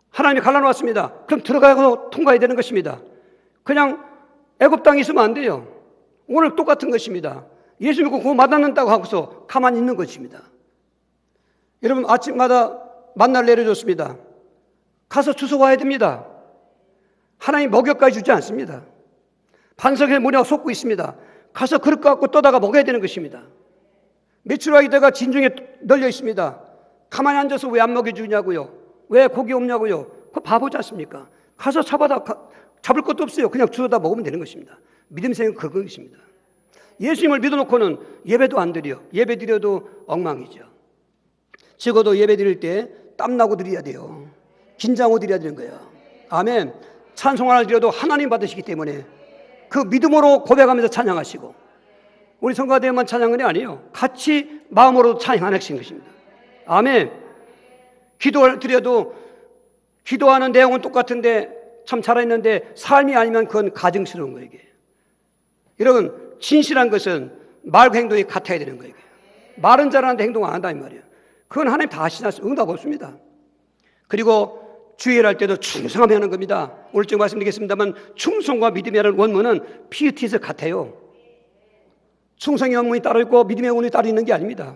하나님이 갈라놓았습니다. 그럼 들어가고 통과해야 되는 것입니다. 그냥 애굽 땅에 있으면 안 돼요. 오늘 똑같은 것입니다. 예수 믿고 그거 만났다고 하고서 가만히 있는 것입니다. 여러분, 아침마다 만나를 내려줬습니다. 가서 주워 와야 됩니다. 하나님 먹여까지 주지 않습니다. 반석에 모래가 솟고 있습니다. 가서 그릇 갖고 떠다가 먹어야 되는 것입니다. 메추라기다가 진중에 널려 있습니다. 가만히 앉아서 왜 안 먹여주냐고요? 왜 고기 없냐고요? 그거 바보지 않습니까? 가서 잡을 것도 없어요. 그냥 주워다 먹으면 되는 것입니다. 믿음 생은 그것입니다. 예수님을 믿어놓고는 예배도 안 드려. 예배 드려도 엉망이죠. 적어도 예배 드릴 때 땀나고 드려야 돼요. 긴장하고 드려야 되는 거예요. 아멘. 찬송 하나 드려도 하나님 받으시기 때문에 그 믿음으로 고백하면서 찬양하시고, 우리 성가대만 찬양은 아니에요. 같이 마음으로 찬양하는 것입니다. 아멘. 기도를 드려도 기도하는 내용은 똑같은데 참 살아있는데 삶이 아니면 그건 가증스러운 거예요. 이게. 여러분, 진실한 것은 말과 행동이 같아야 되는 거예요. 말은 잘하는데 행동 안 한다 이 말이에요. 그건 하나님 다 하시나 응답 없습니다. 그리고 주의를 할 때도 충성하며 하는 겁니다. 오늘 좀 말씀드리겠습니다만 충성과 믿음이라는 원문은 PUT에서 같아요. 충성의 원문이 따로 있고 믿음의 원문이 따로 있는 게 아닙니다.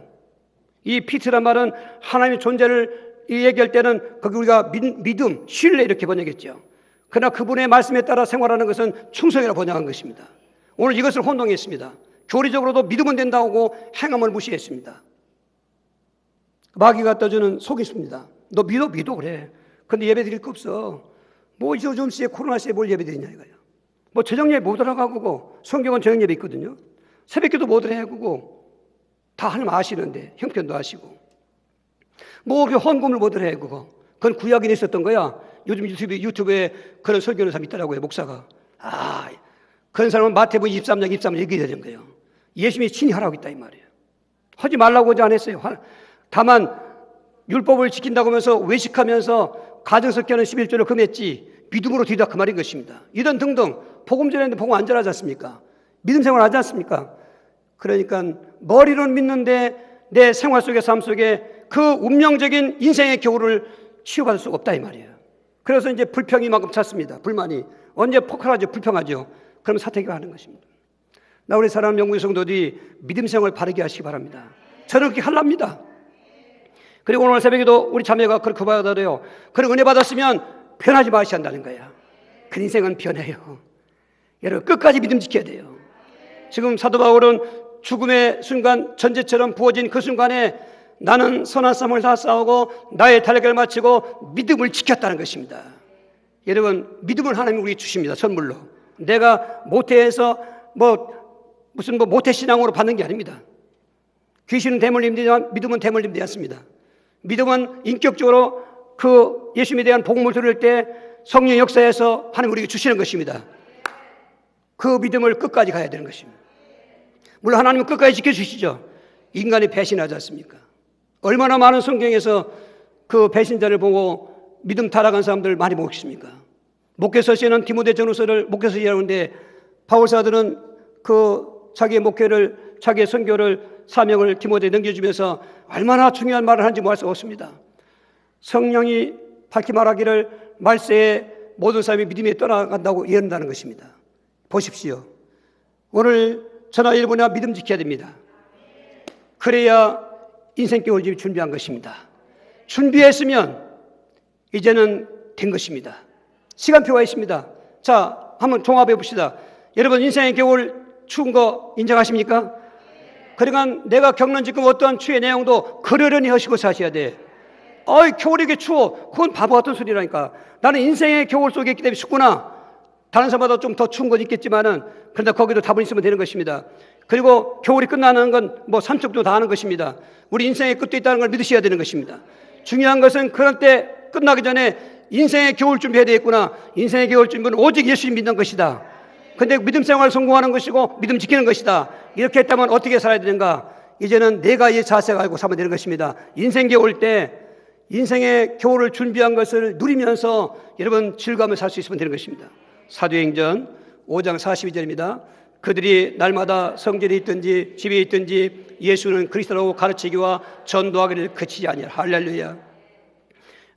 이 PUT란 말은 하나님의 존재를 얘기할 때는 거기 우리가 믿음, 신뢰 이렇게 번역했죠. 그러나 그분의 말씀에 따라 생활하는 것은 충성이라고 번역한 것입니다. 오늘 이것을 혼동했습니다. 교리적으로도 믿으면 된다고 행함을 무시했습니다. 마귀가 떠주는 속임수입니다. 너 믿어 그래. 근데 예배 드릴 거 없어. 뭐 요즘 시에 코로나 시에 뭘 예배 드리냐 이거야. 뭐 저녁예배 못 들어가고, 성경은 저녁예배 있거든요. 새벽기도 못 들어가고, 다 하나님 아시는데 형편도 아시고, 뭐 그 헌금을 못 들어가고, 그건 구약에 있었던 거야. 요즘 유튜브에 그런 설교하는 사람이 있더라고요. 목사가. 그런 사람은 마태복음 23장 얘기해야 되는 거예요. 예수님이 친히 하라고 했다 이 말이에요. 하지 말라고 하지 않았어요. 다만 율법을 지킨다고 하면서 외식하면서 가정석회는 11조를 금했지, 믿음으로 뒤다 그 말인 것입니다. 이런 등등 복음 전했는데 복음 안 전하지 않습니까? 믿음 생활 하지 않습니까? 그러니까 머리로는 믿는데 내 생활 속의 삶 속에 그 운명적인 인생의 교훈을 치유받을 수가 없다 이 말이에요. 그래서 이제 불평이 만큼 찼습니다. 불만이 언제 폭발하죠? 불평하죠. 그럼 사태가 하는 것입니다. 나 우리 사랑하는 영국의 성도들이 믿음 생활을 바르게 하시기 바랍니다. 저는 그렇게 하랍니다. 그리고 오늘 새벽에도 우리 자매가 그렇게 받아들여요. 그런 은혜 받았으면 변하지 마셔야 한다는 거야. 그 인생은 변해요. 여러분 끝까지 믿음 지켜야 돼요. 지금 사도 바울은 죽음의 순간 전제처럼 부어진 그 순간에 나는 선한 싸움을 다 싸우고 나의 달력을 마치고 믿음을 지켰다는 것입니다. 여러분 믿음을 하나님이 우리에게 주십니다. 선물로. 내가 모태에서 무슨 모태신앙으로 받는 게 아닙니다. 귀신은 대물림 힘들지만 믿음은 대물림 되지 않습니다. 믿음은 인격적으로 그 예수님에 대한 복음을 들을 때 성령 역사에서 하나님 우리에게 주시는 것입니다. 그 믿음을 끝까지 가야 되는 것입니다. 물론 하나님은 끝까지 지켜주시죠. 인간이 배신하지 않습니까? 얼마나 많은 성경에서 그 배신자를 보고 믿음 타락한 사람들 많이 보겠습니까? 목회서시에는 디모데 전후서를 목회서시라는데 바울사들은 그 자기의 목회를 자기의 선교를 사명을 디모데에 넘겨주면서 얼마나 중요한 말을 하는지 알 수 없습니다. 성령이 밝히 말하기를 말세에 모든 사람이 믿음에 떠나간다고 예언한다는 것입니다. 보십시오. 오늘 저나 여러분이 믿음 지켜야 됩니다. 그래야 인생교훈을 준비한 것입니다. 준비했으면 이제는 된 것입니다. 시간표가 있습니다. 자, 한번 종합해 봅시다. 여러분 인생의 겨울 추운 거 인정하십니까? 그러니까 내가 겪는 지금 어떠한 추위의 내용도 그러려니 하시고 사셔야 돼. 겨울이 이렇게 추워. 그건 바보 같은 소리라니까. 나는 인생의 겨울 속에 있기 때문에 춥구나. 다른 사람보다 좀 더 추운 건 있겠지만은 그런데 거기도 답은 있으면 되는 것입니다. 그리고 겨울이 끝나는 건 삼척도 다 하는 것입니다. 우리 인생의 끝도 있다는 걸 믿으셔야 되는 것입니다. 중요한 것은 그런 때 끝나기 전에 인생의 겨울 준비해야 되겠구나. 인생의 겨울 준비는 오직 예수님 믿는 것이다. 근데 믿음 생활을 성공하는 것이고 믿음 지키는 것이다. 이렇게 했다면 어떻게 살아야 되는가? 이제는 내가 이 자세가 알고 살면 되는 것입니다. 인생 겨울 때 인생의 겨울을 준비한 것을 누리면서 여러분 즐거움을 살 수 있으면 되는 것입니다. 사도행전 5장 42절입니다. 그들이 날마다 성전에 있든지 집에 있든지 예수는 그리스도라고 가르치기와 전도하기를 그치지 아니하라. 할렐루야.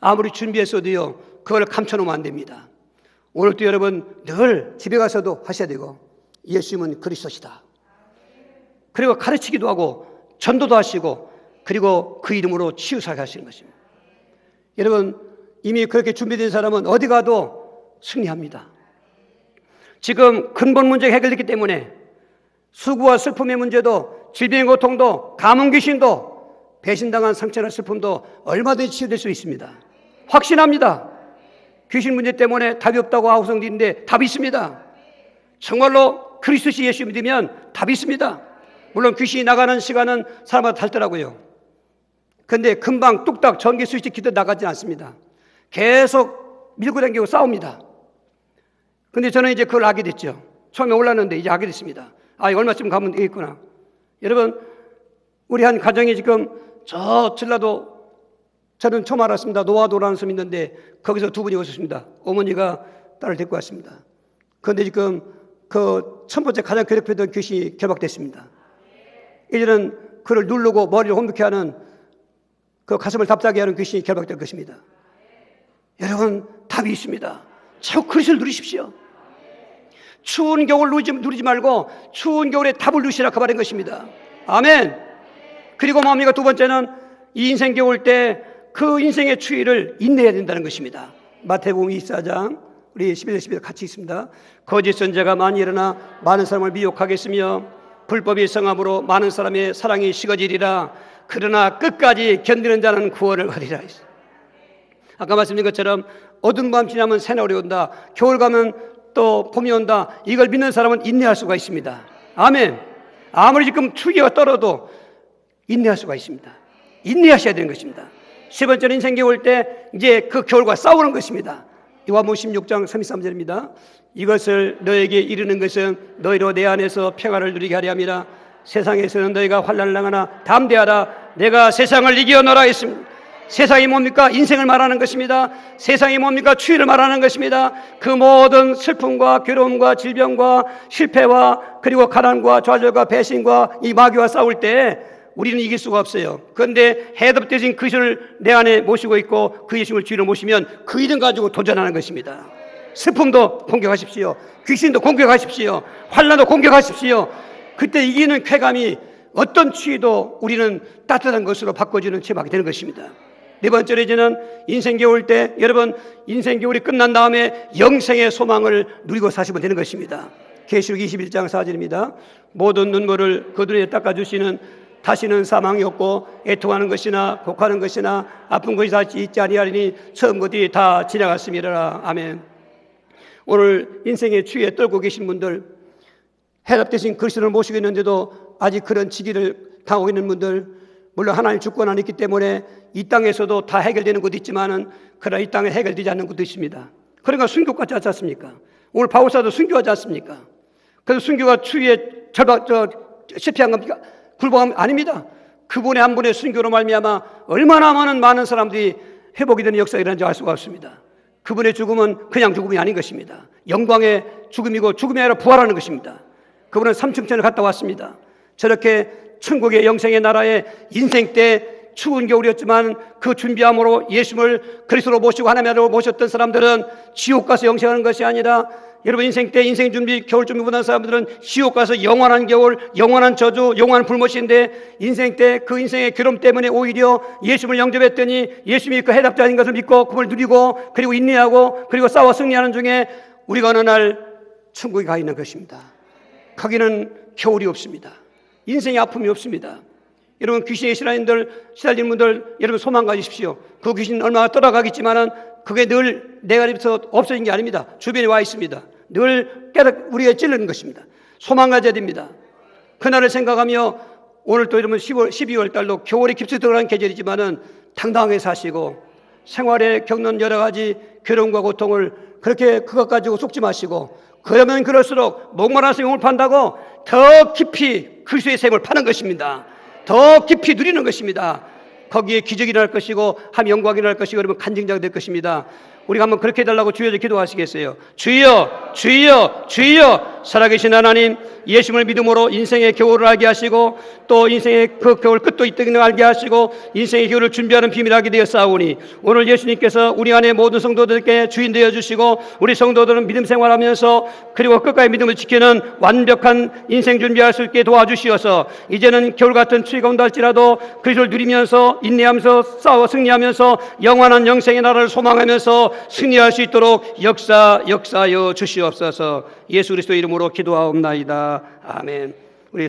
아무리 준비했어도요 그걸 감춰놓으면 안 됩니다. 오늘도 여러분 늘 집에 가서도 하셔야 되고 예수님은 그리스도시다. 그리고 가르치기도 하고 전도도 하시고 그리고 그 이름으로 치유사게 하시는 것입니다. 여러분 이미 그렇게 준비된 사람은 어디 가도 승리합니다. 지금 근본 문제가 해결됐기 때문에 수고와 슬픔의 문제도 질병의 고통도 가뭄 귀신도 배신당한 상처나 슬픔도 얼마든지 치유될 수 있습니다. 확신합니다. 귀신 문제 때문에 답이 없다고 하우성인데 답이 있습니다. 정말로 그리스도시 예수 믿으면 답이 있습니다. 물론 귀신이 나가는 시간은 사람마다 다르더라고요. 그런데 금방 뚝딱 전기 스위치 키도 나가지 않습니다. 계속 밀고 당기고 싸웁니다. 근데 저는 이제 그걸 알게 됐죠. 처음에 올랐는데 이제 알게 됐습니다. 얼마쯤 가면 되겠구나. 여러분, 우리 한 가정이 지금 저 전라도, 저는 처음 알았습니다. 노화도라는 섬이 있는데 거기서 두 분이 오셨습니다. 어머니가 딸을 데리고 왔습니다. 그런데 지금 그 첫 번째 가장 괴롭혔던 귀신이 결박됐습니다. 이제는 그를 누르고 머리를 혼미케 하는 그 가슴을 답답하게 하는 귀신이 결박될 것입니다. 여러분, 답이 있습니다. 저 그리스도를 누리십시오. 추운 겨울 누리지 말고 추운 겨울에 답을 누리시라 그 말인 것입니다. 아멘. 그리고 뭡니까? 두 번째는 이 인생 겨울 때 그 인생의 추위를 인내해야 된다는 것입니다. 마태복음 24장 우리 11절 12절 같이 있습니다. 거짓 선지자가 많이 일어나 많은 사람을 미혹하겠으며 불법이 성함으로 많은 사람의 사랑이 식어지리라. 그러나 끝까지 견디는 자는 구원을 얻으리라. 아까 말씀드린 것처럼 어두운 밤 지나면 새날이 온다. 겨울 가면 또 봄이 온다. 이걸 믿는 사람은 인내할 수가 있습니다. 아멘. 아무리 지금 추위가 떨어도 인내할 수가 있습니다. 인내하셔야 되는 것입니다. 세 번째는 인생 겨울 때 이제 그 겨울과 싸우는 것입니다. 요한복음 16장 33절입니다. 이것을 너에게 이르는 것은 너희로 내 안에서 평안을 누리게 하려 함이라. 세상에서는 너희가 환난을 당하나 담대하라. 내가 세상을 이겨노라 했습니다. 세상이 뭡니까? 인생을 말하는 것입니다. 세상이 뭡니까? 추위를 말하는 것입니다. 그 모든 슬픔과 괴로움과 질병과 실패와 그리고 가난과 좌절과 배신과 이 마귀와 싸울 때 우리는 이길 수가 없어요. 그런데 해답되신 그리스도를 내 안에 모시고 있고 그 예수님을 주인으로 모시면 그 이름 가지고 도전하는 것입니다. 슬픔도 공격하십시오. 귀신도 공격하십시오. 환난도 공격하십시오. 그때 이기는 쾌감이 어떤 추위도 우리는 따뜻한 것으로 바꿔주는 체험하게 되는 것입니다. 네 번째로 이제는 인생 겨울 때 여러분 인생 겨울이 끝난 다음에 영생의 소망을 누리고 사시면 되는 것입니다. 계시록 21장 4절입니다. 모든 눈물을 그 눈에 닦아주시는 다시는 사망이 없고 애통하는 것이나 곡하는 것이나 아픈 것이 다시 있지 아니하리니 처음 것이 다 지나갔음이라. 아멘. 오늘 인생의 추위에 떨고 계신 분들, 해답되신 그리스도를 모시고 있는데도 아직 그런 지기를 당하고 있는 분들, 물론 하나님 주권 안에 있기 때문에 이 땅에서도 다 해결되는 것도 있지만은 그러나 이 땅에 해결되지 않는 것도 있습니다. 그러니까 순교 같지 않지 않습니까? 오늘 바울사도 순교하지 않습니까? 그래서 순교가 추위에 실패한 겁니까? 굴복함 아닙니다. 그분의 한 분의 순교로 말미암아 얼마나 많은 사람들이 회복이 되는 역사가 일어난지 알 수가 없습니다. 그분의 죽음은 그냥 죽음이 아닌 것입니다. 영광의 죽음이고 죽음이 아니라 부활하는 것입니다. 그분은 삼층천을 갔다 왔습니다. 저렇게 천국의 영생의 나라에 인생 때 추운 겨울이었지만 그 준비함으로 예수를 그리스도로 모시고 하나님으로 모셨던 사람들은 지옥 가서 영생하는 것이 아니라 여러분 인생 때 인생 준비 겨울 준비 못한 사람들은 지옥 가서 영원한 겨울, 영원한 저주, 영원한 불못인데 인생 때 그 인생의 괴로움 때문에 오히려 예수를 영접했더니 예수님이 그 해답자인 것을 믿고 그걸 누리고 그리고 인내하고 그리고 싸워 승리하는 중에 우리가 어느 날 천국에 가 있는 것입니다. 거기는 겨울이 없습니다. 인생의 아픔이 없습니다. 여러분 귀신에 시달리는 분들 여러분 소망 가지십시오. 그 귀신 얼마나 떠나가겠지만은 그게 늘 내가 입에서 없어진 게 아닙니다. 주변에 와 있습니다. 늘 우리가 찔르는 것입니다. 소망 가져야 됩니다. 그날을 생각하며 오늘 또 여러분 12월 달도 겨울이 깊숙이 들어가는 계절이지만은 당당하게 사시고 생활에 겪는 여러 가지 괴로움과 고통을 그렇게 그것 가지고 속지 마시고 그러면 그럴수록 목마라서 용을 판다고 더 깊이 그리스도의 샘을 파는 것입니다. 더 깊이 누리는 것입니다. 거기에 기적이 일어날 것이고 함 영광이 일어날 것이고 여러분 간증자가 될 것입니다. 우리가 한번 그렇게 해달라고 주여서 기도하시겠어요? 주여 주여 주여 살아계신 하나님 예수님을 믿음으로 인생의 겨울을 알게 하시고 또 인생의 그 겨울 끝도 있다는 걸 알게 하시고 인생의 겨울을 준비하는 비밀을 알게 되었사오니 오늘 예수님께서 우리 안에 모든 성도들께 주인 되어주시고 우리 성도들은 믿음 생활하면서 그리고 끝까지 믿음을 지키는 완벽한 인생 준비할 수 있게 도와주시어서 이제는 겨울 같은 추위가 온다 할지라도 그리스도를 누리면서 인내하면서 싸워 승리하면서 영원한 영생의 나라를 소망하면서 승리할 수 있도록 역사하여 주시옵소서. 예수 그리스도 이름으로 기도하옵나이다. 아멘.